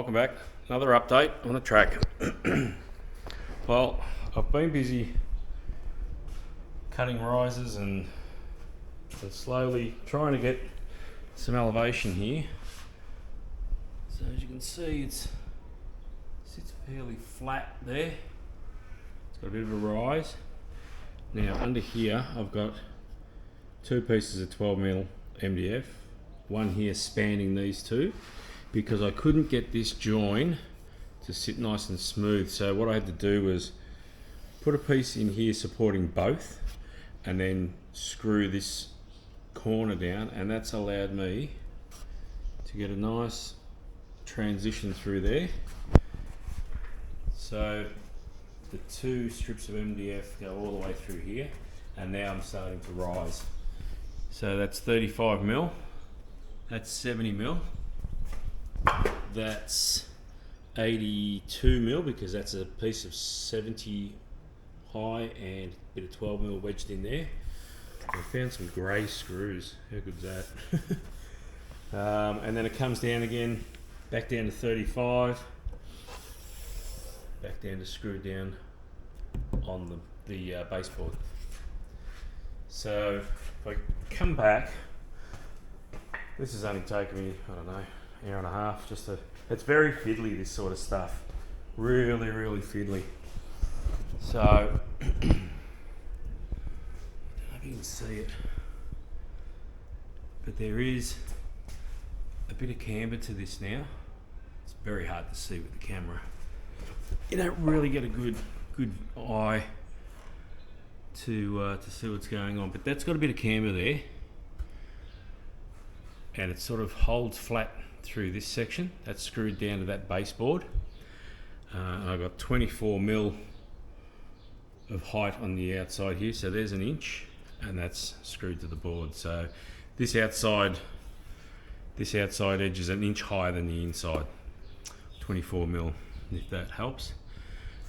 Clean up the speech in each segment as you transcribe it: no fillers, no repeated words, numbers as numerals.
welcome back. Another update on the track. Well, I've been busy cutting risers and slowly trying to get some elevation here. So as you can see, it sits fairly flat there. It's got a bit of a rise. Now under here, I've got two pieces of 12mm MDF, one here spanning these two, because I couldn't get this join to sit nice and smooth. So what I had to do was put a piece in here supporting both and then screw this corner down, and that's allowed me to get a nice transition through there. So the two strips of MDF go all the way through here, and now I'm starting to rise. So that's 35mm, that's 70mm, that's 82mm, because that's a piece of 70 high and a bit of 12mm wedged in there. I found some grey screws, how good's that? And then it comes down again, back down to 35, back down to screw down on the baseboard. So if I come back, this has only taken me, I don't know, hour and a half. It's very fiddly, this sort of stuff. Really, really fiddly. So, I don't know if you can see it, but there is a bit of camber to this now. It's very hard to see with the camera. You don't really get a good eye to see what's going on, but that's got a bit of camber there, and it sort of holds flat through this section. That's screwed down to that baseboard. I've got 24mm of height on the outside here, so there's an inch, and that's screwed to the board. So this outside edge is an inch higher than the inside, 24mm, if that helps.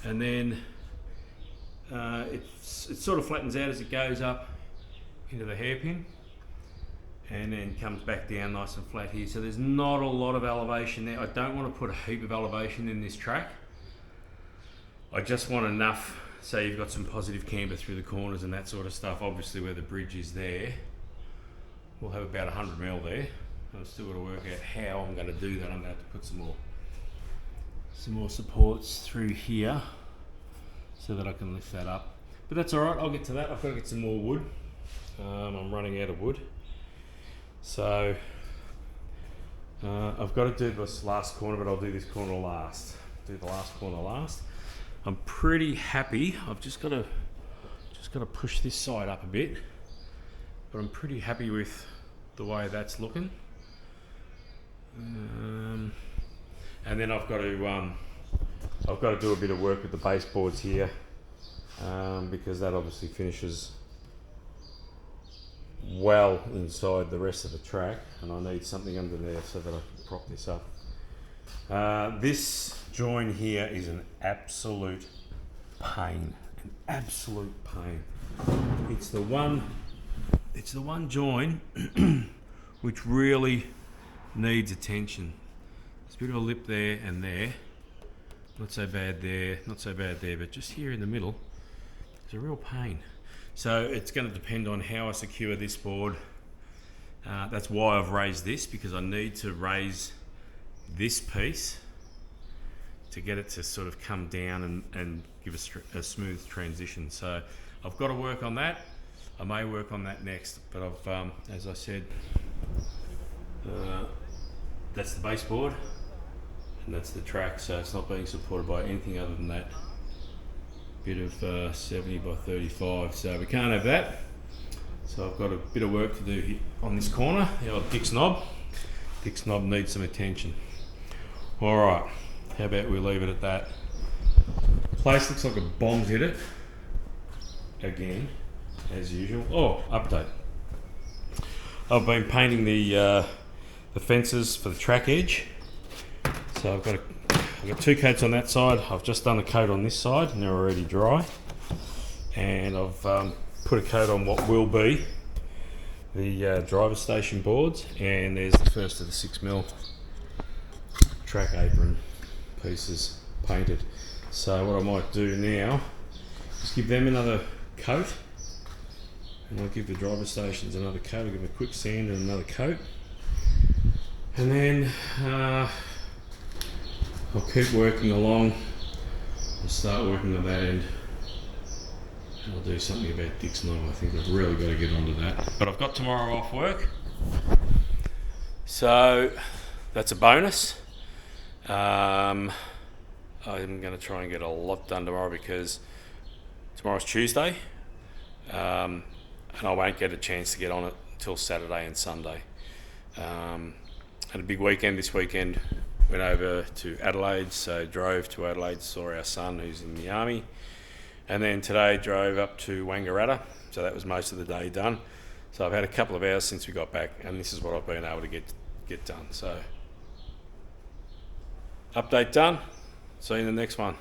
And then it sort of flattens out as it goes up into the hairpin, and then comes back down nice and flat here. So there's not a lot of elevation there. I don't want to put a heap of elevation in this track. I just want enough so you've got some positive camber through the corners and that sort of stuff. Obviously where the bridge is there, we'll have about 100mm there. I've still got to work out how I'm going to do that. I'm going to have to put some more supports through here so that I can lift that up. But that's alright, I'll get to that. I've got to get some more wood. I'm running out of wood. So I've got to do this last corner, but I'll do this corner last. Do the last corner last. I'm pretty happy. I've just got to push this side up a bit, but I'm pretty happy with the way that's looking. And then I've got to do a bit of work with the baseboards here, because that obviously finishes well inside the rest of the track, and I need something under there so that I can prop this up. This join here is an absolute pain, It's the one join which really needs attention. There's a bit of a lip there and there, not so bad there, not so bad there, but just here in the middle, it's a real pain. So it's going to depend on how I secure this board. That's why I've raised this, because I need to raise this piece to get it to sort of come down and give a smooth transition. So I've got to work on that. I may work on that next, but I've, as I said, that's the baseboard and that's the track, so it's not being supported by anything other than that bit of 70 by 35, so we can't have that. So I've got a bit of work to do here on this corner. The old Dick's knob needs some attention. Alright, how about we leave it at that? Place looks like a bomb's hit it again, as usual. Oh, update. I've been painting the fences for the track edge. So I've got two coats on that side. I've just done a coat on this side and they're already dry. And I've put a coat on what will be the driver station boards, and there's the first of the 6mm track apron pieces painted. So what I might do now is give them another coat, and I'll give the driver stations another coat. I'll give them a quick sand and another coat, and then I'll keep working along. I'll start working on that end, and I'll do something about Dick's knob. I think I've really got to get onto that. But I've got tomorrow off work, so that's a bonus. I'm going to try and get a lot done tomorrow because tomorrow's Tuesday, and I won't get a chance to get on it till Saturday and Sunday. Had a big weekend this weekend. Went over to Adelaide, so drove to Adelaide, saw our son who's in the army, and then today drove up to Wangaratta, so that was most of the day done. So I've had a couple of hours since we got back, and this is what I've been able to get done. So update done. See you in the next one.